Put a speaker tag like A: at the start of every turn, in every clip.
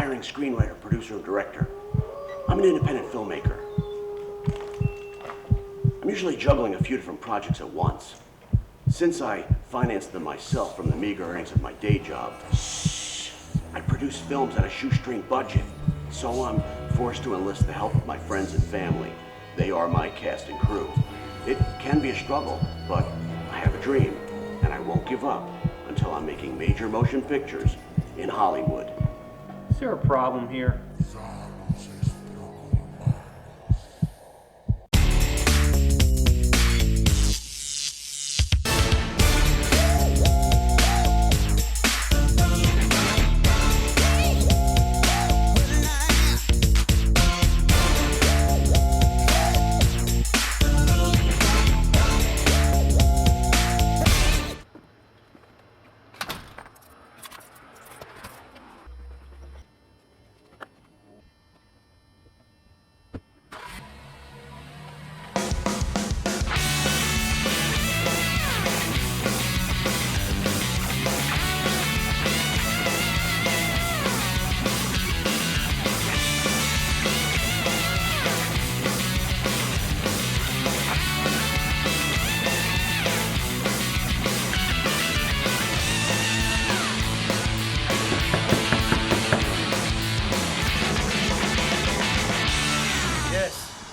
A: aspiring screenwriter, producer, and director. I'm an independent filmmaker. I'm usually juggling a few different projects at once. Since I financed them myself from the meager earnings of my day job, I produce films at a shoestring budget, so I'm forced to enlist the help of my friends and family. They are my cast and crew. It can be a struggle, but I have a dream, and I won't give up until I'm making major motion pictures in Hollywood.
B: Is there a problem here?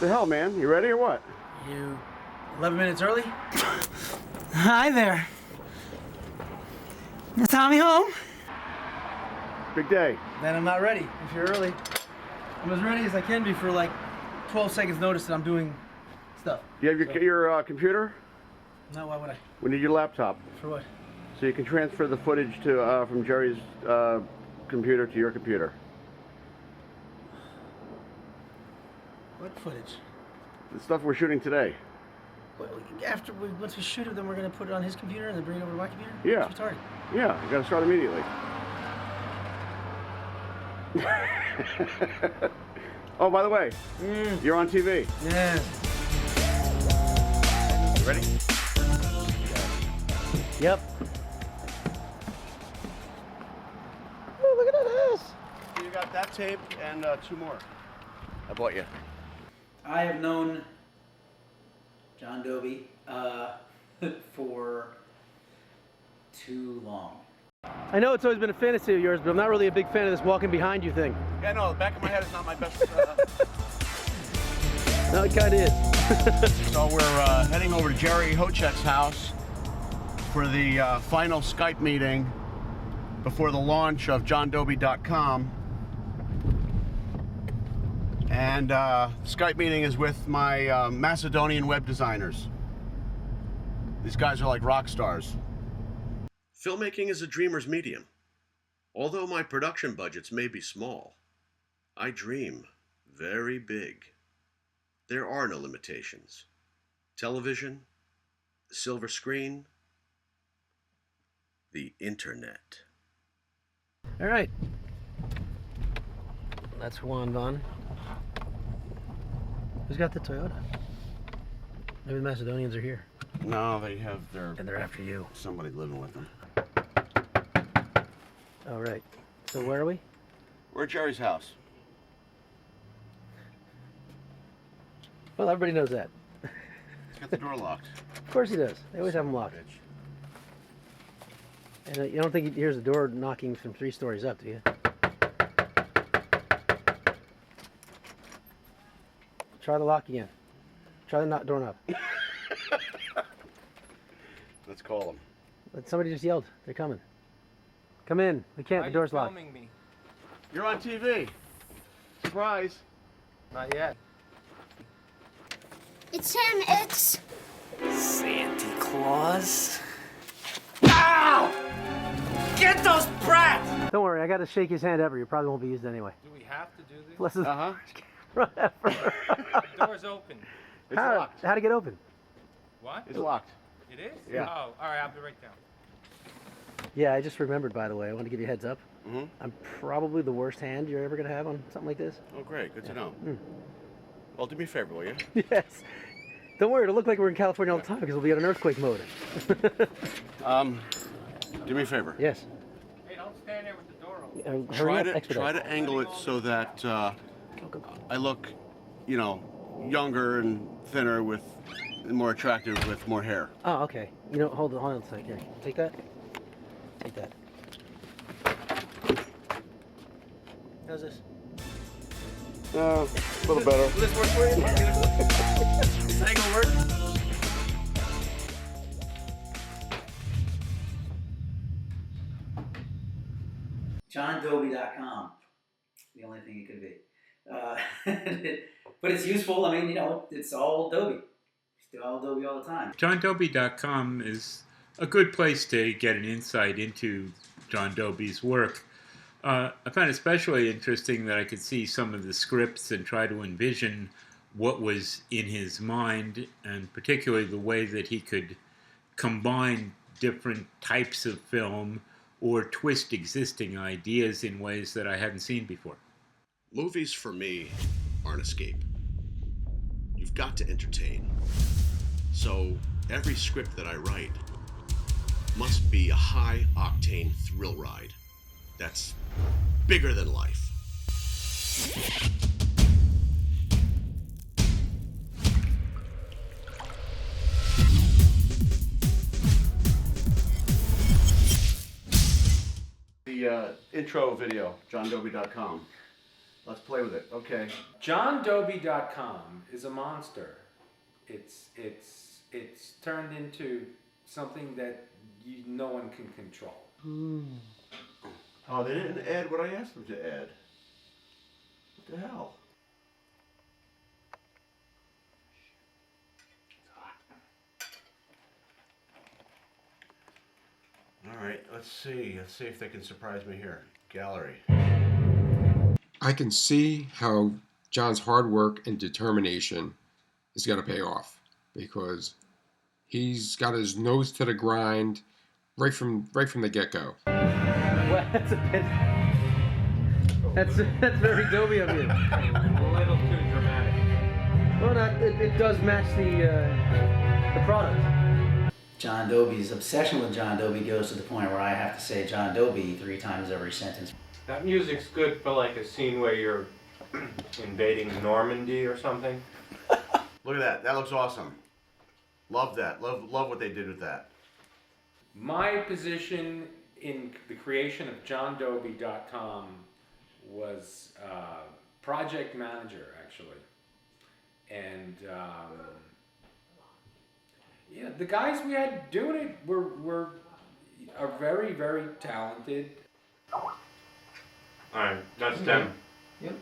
A: The hell, man? You ready or what?
C: You 11 minutes early? Hi there. Is Tommy home?
A: Big day.
C: Then I'm not ready if you're early. I'm as ready as I can be for like 12 seconds notice that I'm doing stuff.
A: Do you have your computer?
C: No, why would I?
A: We need your laptop.
C: For what?
A: So you can transfer the footage to from Jerry's computer to your computer.
C: What footage?
A: The stuff we're shooting today.
C: Well, once we shoot it, then we're gonna put it on his computer and then bring it over to my computer?
A: Yeah.
C: It's retarded.
A: Yeah, you gotta start immediately. Oh, by the way, you're on TV.
C: Yeah.
A: You ready?
C: Yep. Oh, look at this.
A: You got that tape and 2 more. I bought you.
C: I have known John Dobie for too long. I know it's always been a fantasy of yours, but I'm not really a big fan of this walking behind you thing.
A: Yeah, no, the back of my head is not my best.
C: No, it kind of is.
A: So we're heading over to Jerry Hochek's house for the final Skype meeting before the launch of JohnDobie.com. And Skype meeting is with my Macedonian web designers. These guys are like rock stars. Filmmaking is a dreamer's medium. Although my production budgets may be small, I dream very big. There are no limitations. Television, the silver screen, the internet.
C: All right. That's Juan Von. Who's got the Toyota? Maybe the Macedonians are here.
A: No, they have their...
C: And they're after you.
A: Somebody living with them.
C: All right. So where are we?
A: We're at Jerry's house.
C: Well, everybody knows that.
A: He's got the door locked.
C: Of course he does. They always have them locked. And you don't think he hears the door knocking from 3 stories up, do you? Try the lock again. Try the door knob.
A: Let's call him.
C: Somebody just yelled. They're coming. Come in. We can't. The door's locked.
B: Why are you filming me?
A: You're on TV. Surprise.
B: Not yet.
D: It's him, it's...
C: Santa Claus. Ow! Get those brats! Don't worry, I got to shake his hand ever. You probably won't be used anyway.
B: Do we have to do this?
C: Bless his
A: Uh-huh.
C: whatever.
B: The door's open.
A: It's locked.
C: How'd it get open?
B: What?
A: It's locked.
B: It is?
A: Yeah.
B: Oh, all right, I'll be right down.
C: Yeah, I just remembered, by the way. I want to give you a heads up.
A: Mm-hmm.
C: I'm probably the worst hand you're ever going to have on something like this.
A: Oh, great. Good to know. Well, do me a favor, will you?
C: Yes. Don't worry, it'll look like we're in California all the time because we'll be on an earthquake mode.
A: Do me a favor.
C: Yes.
B: Hey, don't stand there with the door open.
C: Hurry up, expedite.
A: Try to angle it so that
C: Go.
A: I look, you know, younger and thinner and more attractive with more hair.
C: Oh, okay. You know, hold on a second. Here, take that. Take that. How's this?
A: A little better.
C: Will this work for you? This ain't gonna work. JohnDoby.com. The only thing it could be. But it's useful. I mean, you know, it's all Adobe. It's all Adobe all the time.
D: JohnDoby.com is a good place to get an insight into John Dobie's work. I found it especially interesting that I could see some of the scripts and try to envision what was in his mind, and particularly the way that he could combine different types of film or twist existing ideas in ways that I hadn't seen before.
A: Movies, for me, are an escape. You've got to entertain. So every script that I write must be a high-octane thrill ride that's bigger than life. The intro video, JohnDoby.com. Let's play with it. Okay.
B: JohnDoby.com is a monster. It's turned into something that no one can control.
A: Oh, they didn't add what I asked them to add. What the hell? All right, let's see. Let's see if they can surprise me here. Gallery.
E: I can see how John's hard work and determination is going to pay off, because he's got his nose to the grind right from the get-go.
C: Well, that's a bit. That's very Dobie of you.
B: A little too dramatic.
C: Well, it does match the product. John Dobie's obsession with John Dobie goes to the point where I have to say John Dobie 3 times every sentence.
B: That music's good for like a scene where you're invading Normandy or something.
A: Look at that. That looks awesome. Love that. Love what they did with that.
B: My position in the creation of JohnDoby.com was project manager, actually. And yeah, the guys we had doing it are very, very talented. All right, that's 10.
C: Yep.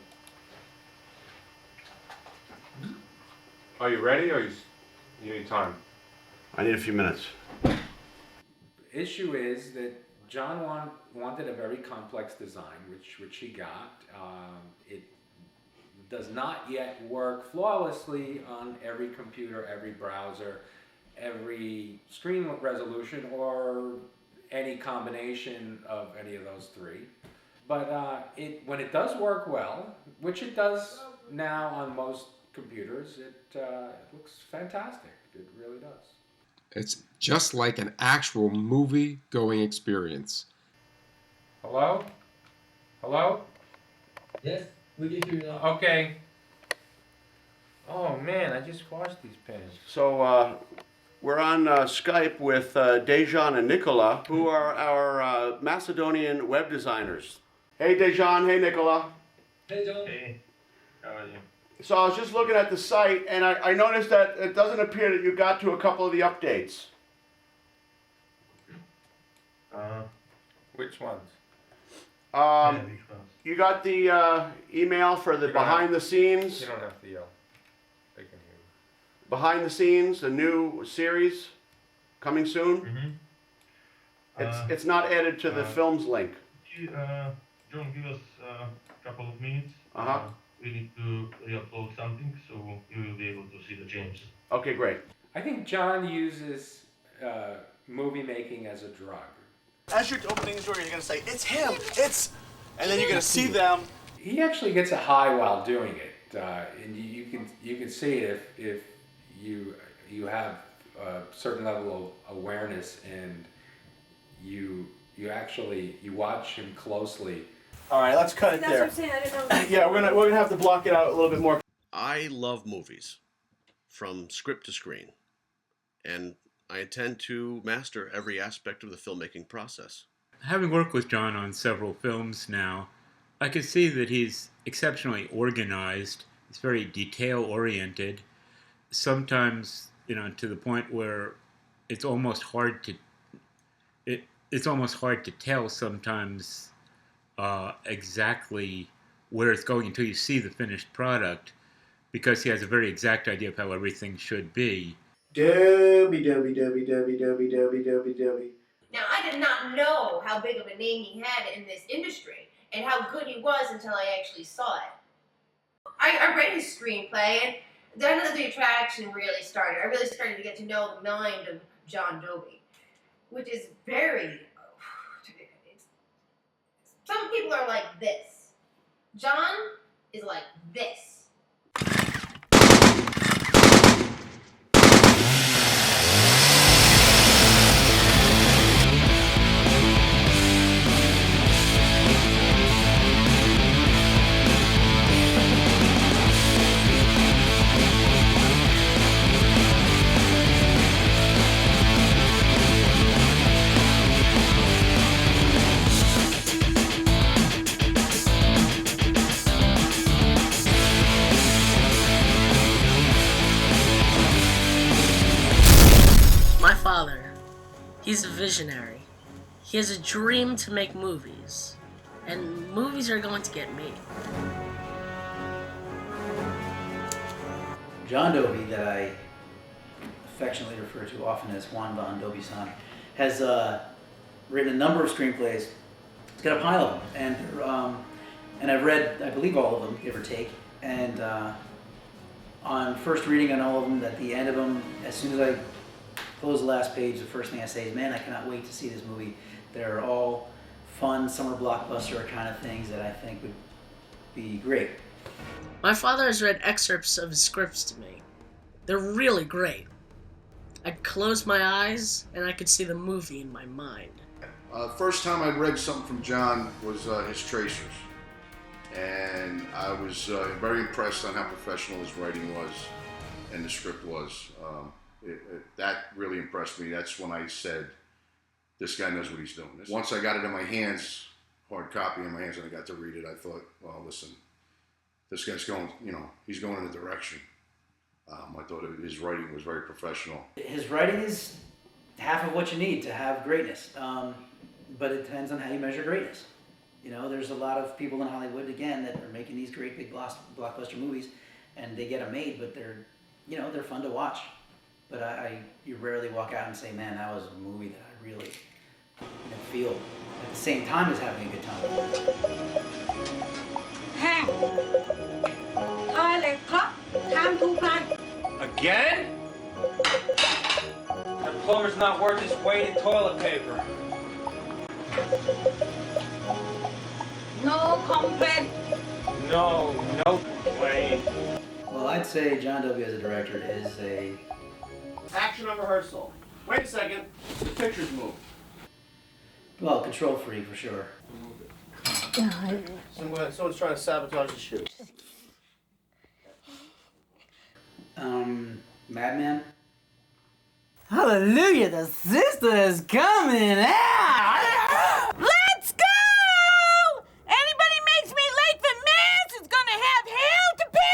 B: Are you ready, or you need time?
A: I need a few minutes.
B: Issue is that John wanted a very complex design, which he got. It does not yet work flawlessly on every computer, every browser, every screen resolution, or any combination of any of those 3. But when it does work well, which it does now on most computers, it looks fantastic. It really does.
E: It's just like an actual movie-going experience.
B: Hello? Hello?
F: Yes, we can hear you now.
B: Okay. Oh man, I just washed these pens.
A: So we're on Skype with Dejan and Nicola, who are our Macedonian web designers. Hey Dejan, hey Nicola.
F: Hey, John.
G: Hey, how are you?
A: So I was just looking at the site, and I noticed that it doesn't appear that you got to a couple of the updates.
B: Which ones?
G: Yeah, which ones?
A: You got the email for the
B: You don't
A: behind the scenes,
B: You don't have to yell. They can hear you.
A: behind the scenes, the new series coming soon.
G: Mm-hmm.
A: It's not added to the films link.
G: John, give us a couple of minutes.
A: Uh-huh.
G: We need to re-upload something, so you will be able to see the changes.
A: Okay, great.
B: I think John uses movie making as a drug.
H: As you're opening the door, you're gonna say, "It's him! It's," and then you're gonna see them.
B: He actually gets a high while doing it, and you can see it if you have a certain level of awareness and you watch him closely
H: All right, let's cut it
I: That's
H: there.
I: what I'm saying. I didn't know.
H: Yeah, we're gonna have to block it out a little bit more. I love movies, from script to screen, and I intend to master every aspect of the filmmaking process.
D: Having worked with John on several films now, I can see that he's exceptionally organized. He's very detail-oriented. Sometimes, to the point where it's almost hard to it's almost hard to tell sometimes exactly where it's going until you see the finished product, because he has a very exact idea of how everything should be.
J: Now, I did not know how big of a name he had in this industry and how good he was until I actually saw it. I read his screenplay, and then the attraction really started. I really started to get to know the mind of John Dobie, which is very... Some people are like this. John is like this.
K: My father, he's a visionary. He has a dream to make movies, and movies are going to get made.
C: John Dobie, that I affectionately refer to often as Juan Von Dobie-san, has written a number of screenplays. He's got a pile of them, and I've read, I believe, all of them, give or take. And on first reading on all of them, at the end of them, as soon as I close the last page, the first thing I say is, man, I cannot wait to see this movie. They're all fun summer blockbuster kind of things that I think would be great.
K: My father has read excerpts of his scripts to me. They're really great. I'd close my eyes and I could see the movie in my mind.
L: First time I read something from John was his Tracers. And I was very impressed on how professional his writing was and the script was. That really impressed me. That's when I said, this guy knows what he's doing. Once I got it in my hands, hard copy in my hands, and I got to read it, I thought, well, listen, this guy's going, he's going in a direction. I thought his writing was very professional.
C: His writing is half of what you need to have greatness, but it depends on how you measure greatness. There's a lot of people in Hollywood, again, that are making these great big blockbuster movies, and they get them made, but they're fun to watch. But you rarely walk out and say, man, that was a movie that I really feel at the same time as having a good time.
I: Toilet cup, time to plan.
B: Again? The plumber's not worth his weight in toilet paper.
I: No complaint.
B: No complaint.
C: Well, I'd say John Dobie as a director is a...
H: Action on rehearsal. Wait a second. The pictures move.
C: Well, control freak for sure.
H: Someone's trying to sabotage the shoot.
C: Madman?
M: Hallelujah, the sister is coming out! Let's go! Anybody makes me late for mass is gonna have hell to pay!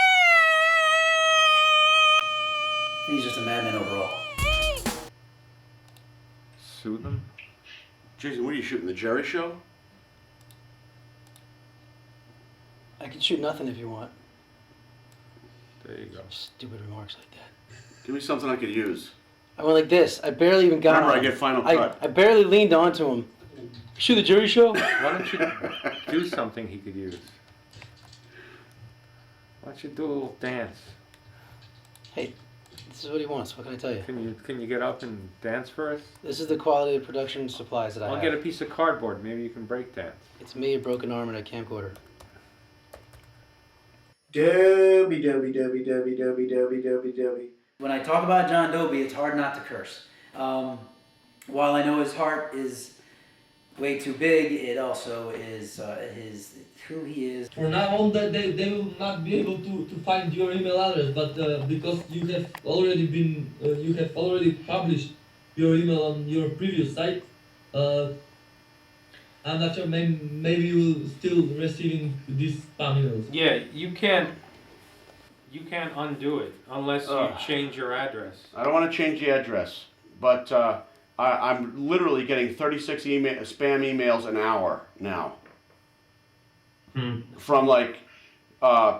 C: He's just a madman overall.
B: Sue them?
A: Jason, what are you shooting, the Jerry Show?
C: I can shoot nothing if you want.
B: There you go.
C: Stupid remarks like that.
A: Give me something I could use.
C: I went like this. I barely even got
A: Remember,
C: on
A: I
C: him.
A: get final cut.
C: I barely leaned onto him. Shoot the Jerry Show?
B: Why don't you do something he could use? Why don't you do a little dance?
C: Hey, this is what he wants. What can I tell you?
B: Can you get up and dance for us?
C: This is the quality of production supplies that I
B: I'll
C: have.
B: get a piece of cardboard. Maybe you can break dance.
C: It's me, a broken arm, and a camcorder.
J: Dobie.
C: When I talk about John Dobie, it's hard not to curse. While I know his heart is way too big, it also is who he is.
F: For now on, they will not be able to find your email address, but because you have already published your email on your previous site, I'm not sure. Maybe you will still receiving these spam emails.
B: Yeah, you can't undo it unless you change your address.
A: I don't want to change the address, but I'm literally getting 36 spam emails an hour now. From like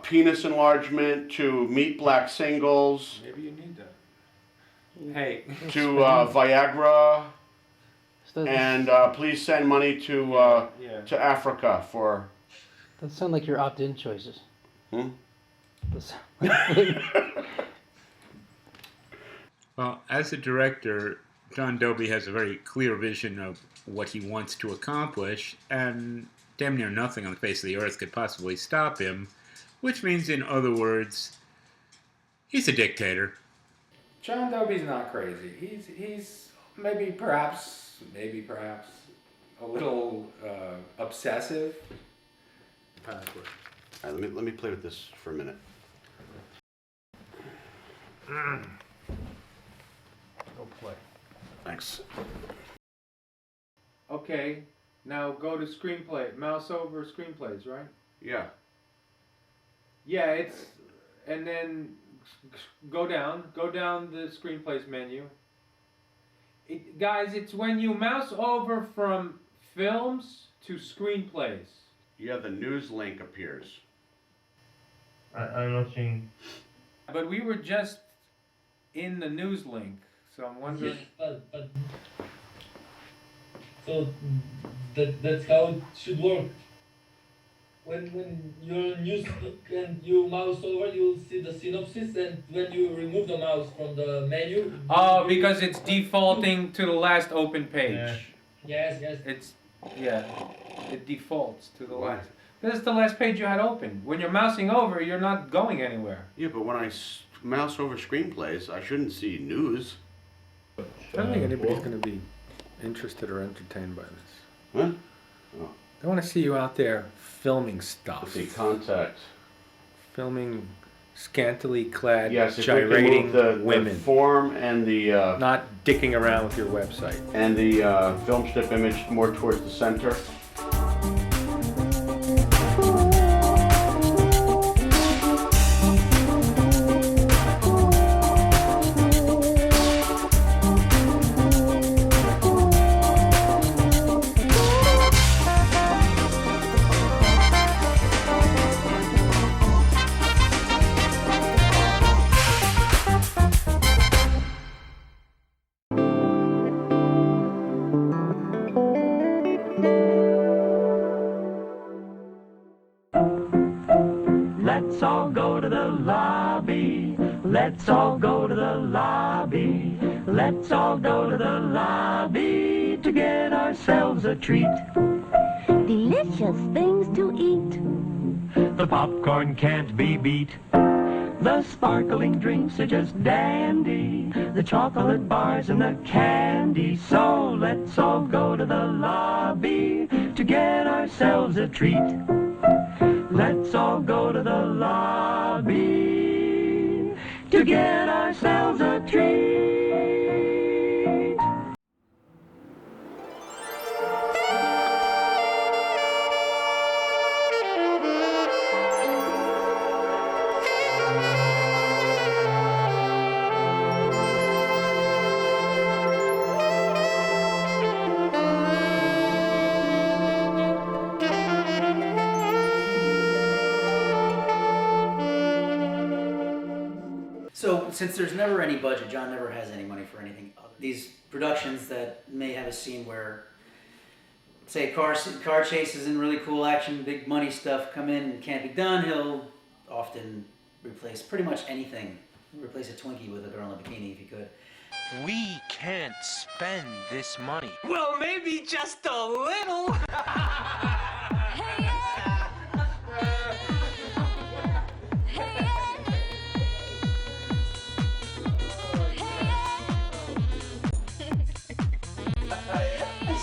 A: penis enlargement to meat black singles.
B: Maybe you need that. Hey.
A: To Viagra. And please send money to Africa for.
C: That sound like your opt-in choices.
D: Well, as a director, John Dobie has a very clear vision of what he wants to accomplish, and damn near nothing on the face of the earth could possibly stop him, which means, in other words, he's a dictator.
B: John Dobie's not crazy. He's maybe perhaps a little obsessive.
A: All right, let me play with this for a minute.
B: Go play.
A: Thanks.
B: Okay, now go to screenplay. Mouse over screenplays, right?
A: Yeah.
B: Yeah, and then go down the screenplays menu. Guys, it's when you mouse over from films to screenplays.
A: Yeah, the news link appears.
G: I'm not seeing.
B: But we were just in the news link, so I'm wondering.
F: But so that's how it should work. When you're in news and you mouse over, you'll see the synopsis, and when you remove the mouse from the menu.
B: Oh, because it's defaulting to the last open page.
F: Yes.
B: It defaults to the last. This is the last page you had open. When you're mousing over, you're not going anywhere.
A: Yeah, but when I mouse over screenplays, I shouldn't see news.
B: I don't think anybody's going to be interested or entertained by this.
A: Huh? Oh.
B: I want to see you out there filming stuff.
A: See, contact.
B: Filming scantily clad,
A: yes,
B: gyrating women.
A: The form and the...
B: not dicking around with your website.
A: And the film strip image more towards the center.
N: Let's all go to the lobby. Let's all go to the lobby. Let's all go to the lobby to get ourselves a treat.
O: Delicious things to eat.
N: The popcorn can't be beat. The sparkling drinks are just dandy. The chocolate bars and the candy. So let's all go to the lobby to get ourselves a treat. Let's all go to the lobby to get ourselves a treat.
C: So, since there's never any budget, John never has any money for anything other. These productions that may have a scene where, say, car chases and really cool action, big money stuff come in and can't be done, he'll often replace pretty much anything. Replace a Twinkie with a girl in a bikini if he could.
P: We can't spend this money.
N: Well, maybe just a little.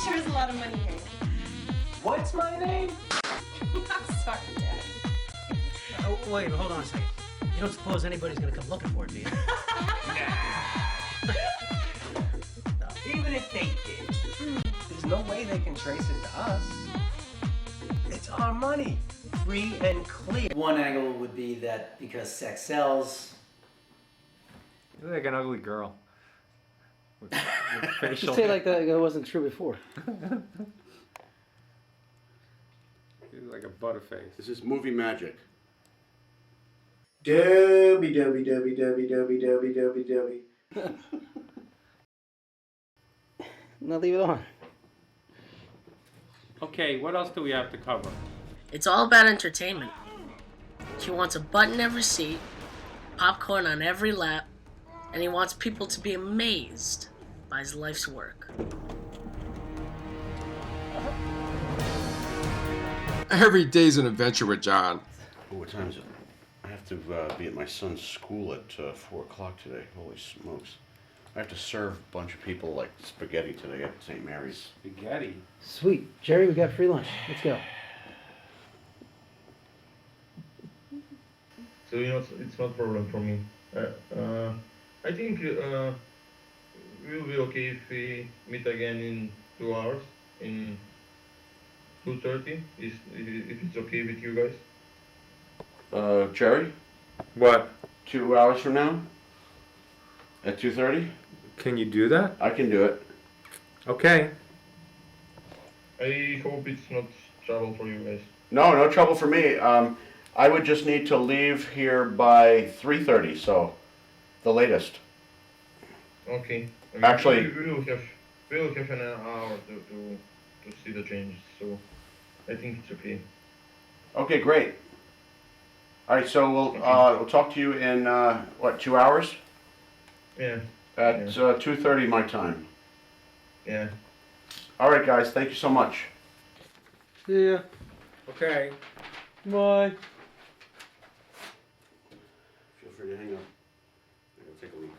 I: Sure is a lot of money here.
C: Wait, hold on a second. You don't suppose anybody's gonna come looking for it, do you?
Q: Even if they did, there's no way they can trace it to us. It's our money, free and clear.
C: One angle would be that because sex sells.
R: You look like an ugly girl. With facial
C: Just say it like that. It wasn't true before.
R: You look like a butterface.
A: This is movie magic.
S: Dobby, dobby, dobby, dobby, dobby, dobby, dobby, dobby.
C: Now leave it on.
R: Okay, what else do we have to cover?
K: It's all about entertainment. He wants a butt in every seat, popcorn on every lap, and he wants people to be amazed by his life's work.
E: Every day's an adventure with John.
A: Oh, what time is it? I have to be at my son's school at 4 o'clock today. Holy smokes. I have to serve a bunch of people like spaghetti today at St. Mary's.
R: Spaghetti?
C: Sweet. Jerry, we got free lunch. Let's go.
G: So it's not a problem for me. I think we'll be okay if we meet again in 2 hours, in 2:30, if it's okay with you guys.
A: Jerry?
R: What?
A: 2 hours from now? At 2:30?
R: Can you do that?
A: I can do it.
R: Okay.
G: I hope it's not trouble for you guys.
A: No trouble for me. I would just need to leave here by 3:30, so the latest.
G: Okay.
A: Actually-
G: we'll have an hour to see the changes, so I think it's okay.
A: Okay, great. All right, so we'll talk to you in, 2 hours?
G: Yeah.
A: At 2:30 my time.
G: Yeah.
A: All right, guys, thank you so much.
C: Yeah.
R: Okay.
C: Bye.
A: Feel free to hang up. I'm gonna take a leak.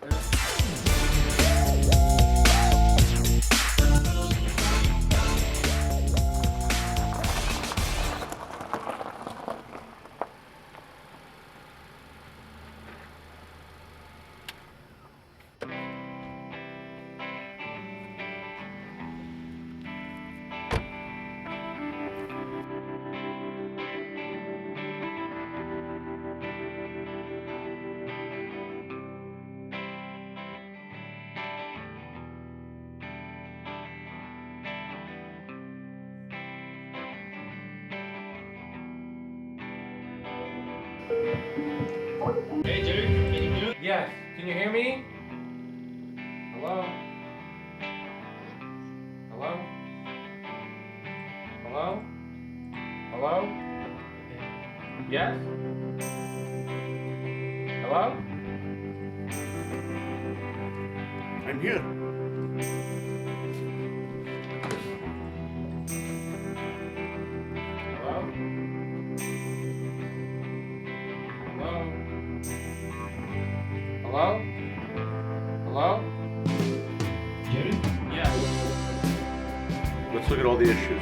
R: Hey, Jerry, can you hear me? Yes. Can you hear me? Hello? Hello? Hello? Hello? Yes? Hello?
A: I'm here.
R: Hello? Hello? Hello? Hello?
G: Jerry?
R: Yes.
A: Let's look at all the issues.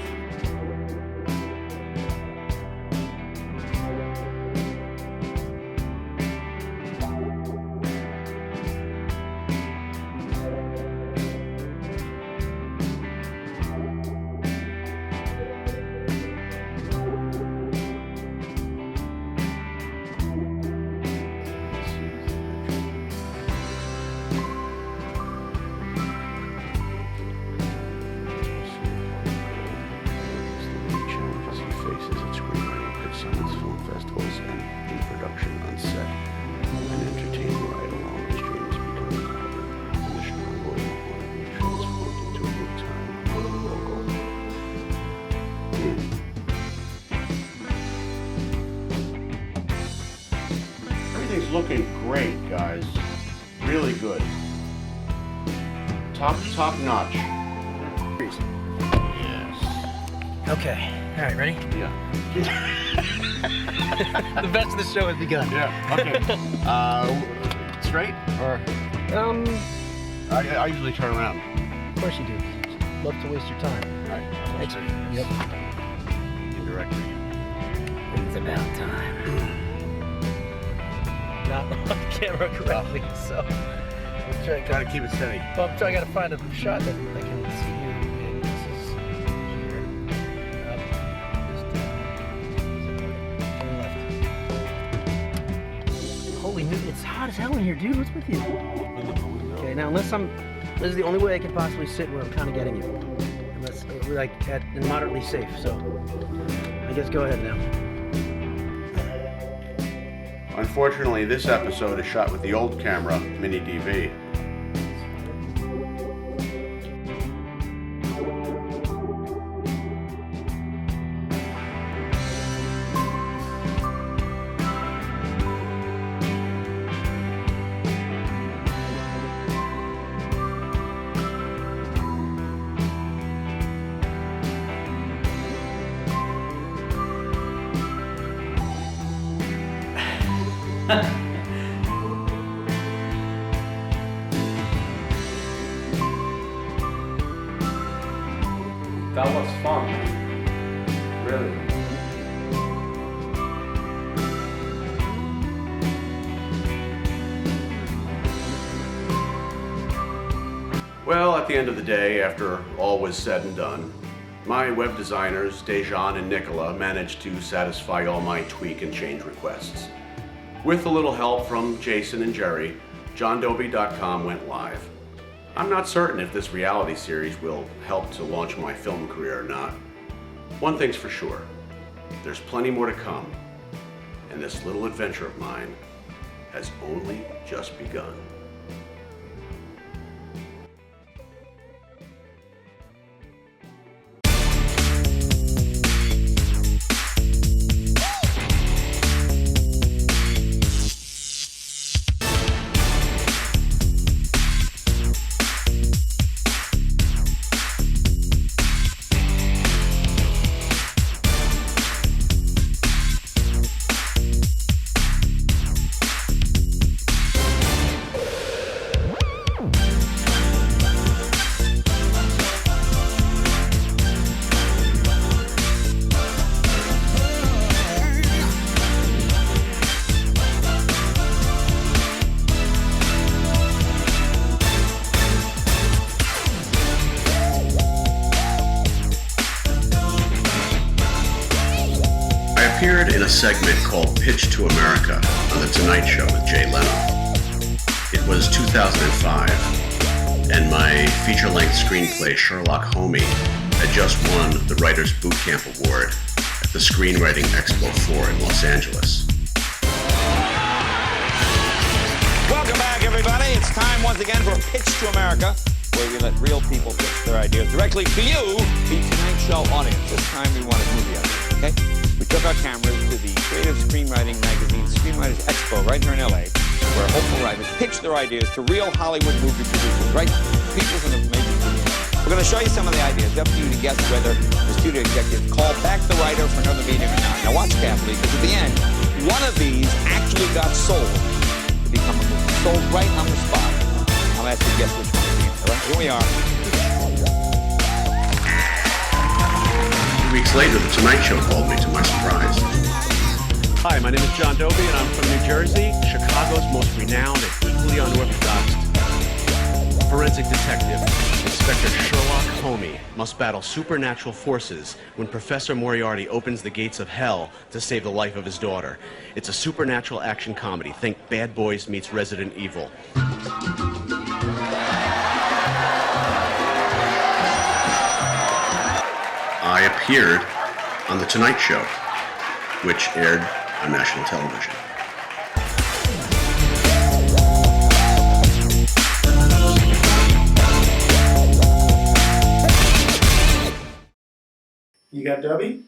A: Challenges he faces at screenwriting at Sundance Film Festivals and in production on set. An entertaining ride along his dreams becomes louder, and the strong oil want to be transformed into a good time local. Everything's looking great, guys. Really good. Top notch. Yes.
C: Okay. All right, ready?
A: Yeah.
C: The best of the show has begun.
A: Yeah. Okay. Straight or? I usually turn around.
C: Of course you do. Love to waste your time.
A: All right.
C: Thanks. Yep.
A: Indirectly.
C: It's about time. camera correctly, so I'm trying
A: Gotta keep it steady.
C: Well, I gotta find a shot that I can see you. And this is here. Turn left. Holy new, it's hot as hell in here, dude. What's with you? Okay, now this is the only way I can possibly sit where I'm kind of getting you. Unless we're like and moderately safe. So I guess go ahead now.
A: Unfortunately, this episode is shot with the old camera, Mini DV.
B: That was fun. Really.
A: Well, at the end of the day, after all was said and done, my web designers, Dejan and Nicola, managed to satisfy all my tweak and change requests. With a little help from Jason and Jerry, JohnDoby.com went live. I'm not certain if this reality series will help to launch my film career or not. One thing's for sure, there's plenty more to come, and this little adventure of mine has only just begun. I appeared in a segment called Pitch to America on The Tonight Show with Jay Leno. It was 2005, and my feature-length screenplay, Sherlock Homie, had just won the Writers Boot Camp Award at the Screenwriting Expo 4 in Los Angeles.
T: Welcome back, everybody. It's time once again for Pitch to America, where we let real people pitch their ideas directly to you, the Tonight Show audience. This time we want a movie idea, okay? We took our cameras to the Creative Screenwriting Magazine Screenwriters Expo right here in LA, where hopeful writers pitch their ideas to real Hollywood movie producers, right? People in the making movies. We're going to show you some of the ideas. It's up to you to guess whether the studio executives call back the writer for another meeting or not. Now watch carefully, because at the end, one of these actually got sold to become a movie. Sold right on the spot. I'll ask you to guess which one it is. All right, here we are.
A: 2 weeks later, The Tonight Show called me to my surprise.
U: Hi, my name is John Doby, and I'm from New Jersey, Chicago's most renowned and equally unorthodox forensic detective. Inspector Sherlock Homie must battle supernatural forces when Professor Moriarty opens the gates of hell to save the life of his daughter. It's a supernatural action comedy. Think Bad Boys meets Resident Evil. I appeared on The Tonight Show, which aired on national television.
S: You got Dubby?